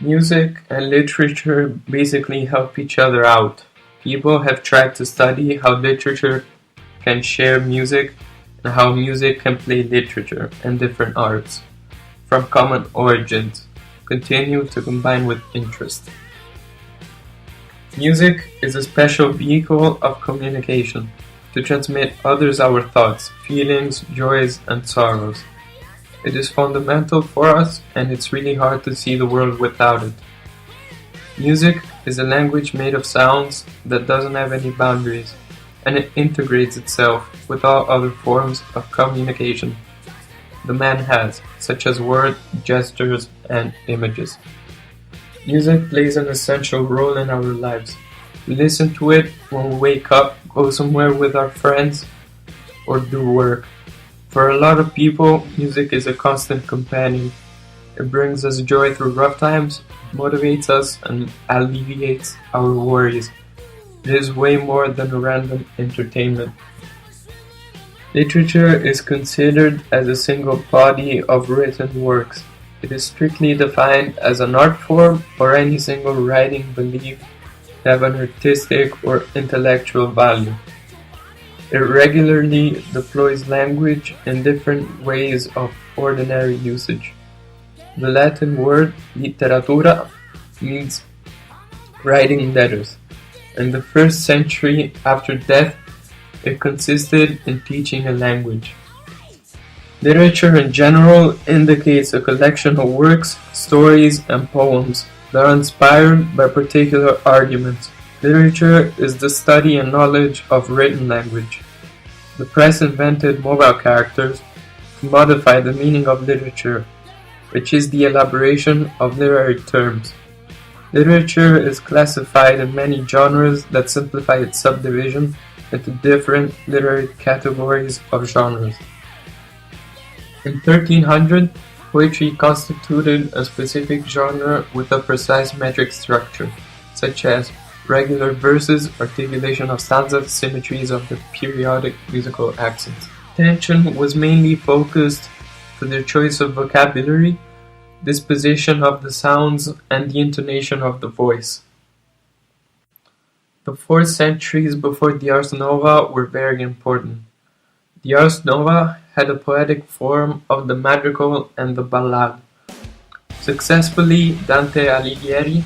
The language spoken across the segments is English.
Music and literature basically help each other out. People have tried to study how literature can share music and how music can play literature and different arts, from common origins, continue to combine with interest. Music is a special vehicle of communication to transmit others our thoughts, feelings, joys, and sorrows. It is fundamental for us, and it's really hard to see the world without it. Music is a language made of sounds that doesn't have any boundaries, and it integrates itself with all other forms of communication the man has, such as words, gestures, and images. Music plays an essential role in our lives. We listen to it when we wake up, go somewhere with our friends, or do work. For a lot of people, music is a constant companion. It brings us joy through rough times, motivates us, and alleviates our worries. It is way more than a random entertainment. Literature is considered as a single body of written works. It is strictly defined as an art form or any single writing believed to have an artistic or intellectual value. It regularly deploys language in different ways of ordinary usage. The Latin word literatura means writing letters. In the first century after death, it consisted in teaching a language. Literature in general indicates a collection of works, stories, and poems that are inspired by particular arguments. Literature is the study and knowledge of written language. The press invented mobile characters to modify the meaning of literature, which is the elaboration of literary terms. Literature is classified in many genres that simplify its subdivision into different literary categories of genres. In 1300, poetry constituted a specific genre with a precise metric structure, such as regular verses, articulation of stanzas, symmetries of the periodic musical accents. Attention was mainly focused to the choice of vocabulary, disposition of the sounds, and the intonation of the voice. The 4 centuries before the Ars Nova were very important. The Ars Nova had a poetic form of the madrigal and the ballad. Successfully, Dante Alighieri,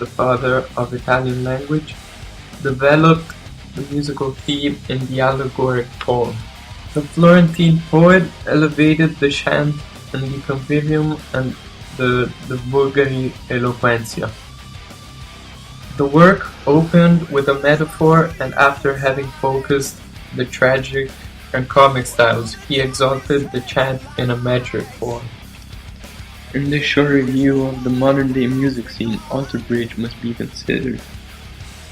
the father of Italian language, developed the musical theme in the allegoric poem. The Florentine poet elevated the chant and the convivium and the vulgari eloquentia. The work opened with a metaphor, and after having focused the tragic and comic styles, he exalted the chant in a metric form. In this short review of the modern-day music scene, Alter Bridge must be considered.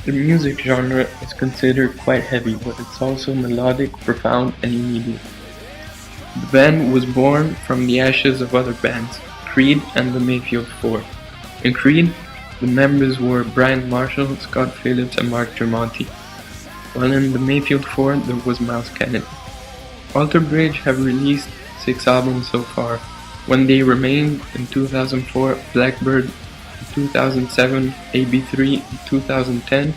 The music genre is considered quite heavy, but it's also melodic, profound, and immediate. The band was born from the ashes of other bands, Creed and the Mayfield Four. In Creed, the members were Brian Marshall, Scott Phillips, and Mark Tremonti, while in the Mayfield Four there was Miles Kennedy. Alter Bridge have released 6 albums so far: When They Remained in 2004, Blackbird in 2007, AB3 in 2010,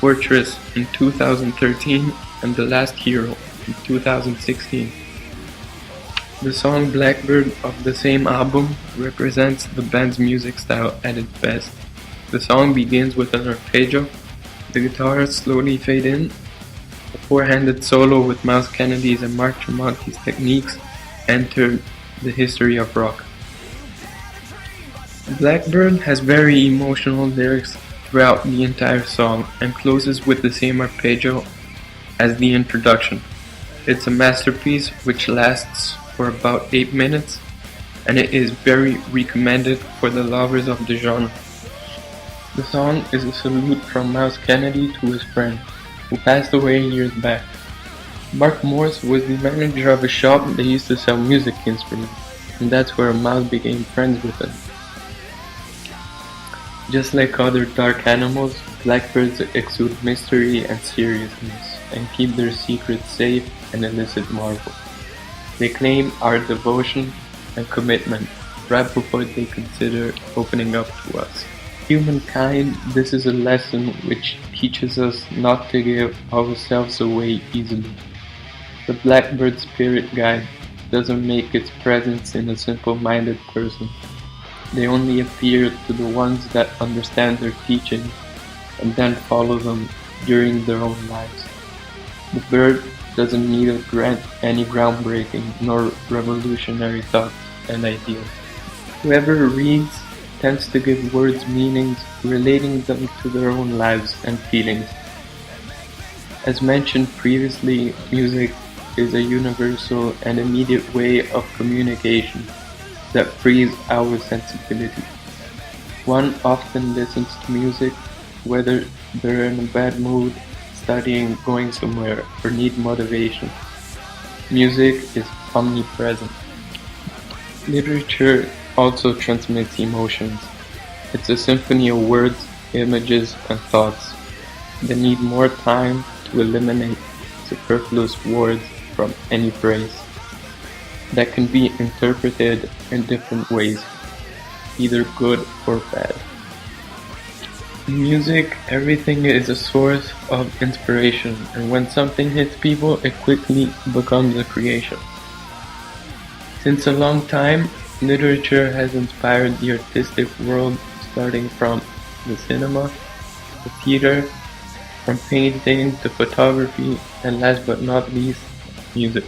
Fortress in 2013, and The Last Hero in 2016. The song Blackbird of the same album represents the band's music style at its best. The song begins with an arpeggio, the guitars slowly fade in, a 4-handed solo with Miles Kennedy's and Mark Tremonti's techniques entered the history of rock. Blackbird has very emotional lyrics throughout the entire song and closes with the same arpeggio as the introduction. It's a masterpiece which lasts for about 8 minutes, and it is very recommended for the lovers of the genre. The song is a salute from Miles Kennedy to his friend, who passed away years back. Mark Morse was the manager of a shop that used to sell music instruments, and that's where Miles became friends with him. Just like other dark animals, blackbirds exude mystery and seriousness, and keep their secrets safe and elicit marvel. They claim our devotion and commitment, right before they consider opening up to us. Humankind, this is a lesson which teaches us not to give ourselves away easily. The Blackbird Spirit Guide doesn't make its presence in a simple-minded person. They only appear to the ones that understand their teachings and then follow them during their own lives. The bird doesn't need to grant any groundbreaking nor revolutionary thoughts and ideas. Whoever reads tends to give words meanings relating them to their own lives and feelings. As mentioned previously, music is a universal and immediate way of communication that frees our sensibility. One often listens to music whether they're in a bad mood, studying, going somewhere, or need motivation. Music is omnipresent. Literature also transmits emotions. It's a symphony of words, images, and thoughts that need more time to eliminate superfluous words from any phrase that can be interpreted in different ways, either good or bad. In music, everything is a source of inspiration, and when something hits people, it quickly becomes a creation. Since a long time, literature has inspired the artistic world, starting from the cinema, the theater, from painting to photography, and last but not least, music.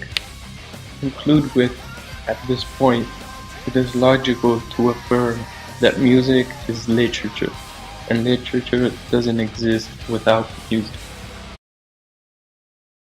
Conclude with, at this point, it is logical to affirm that music is literature, and literature doesn't exist without music.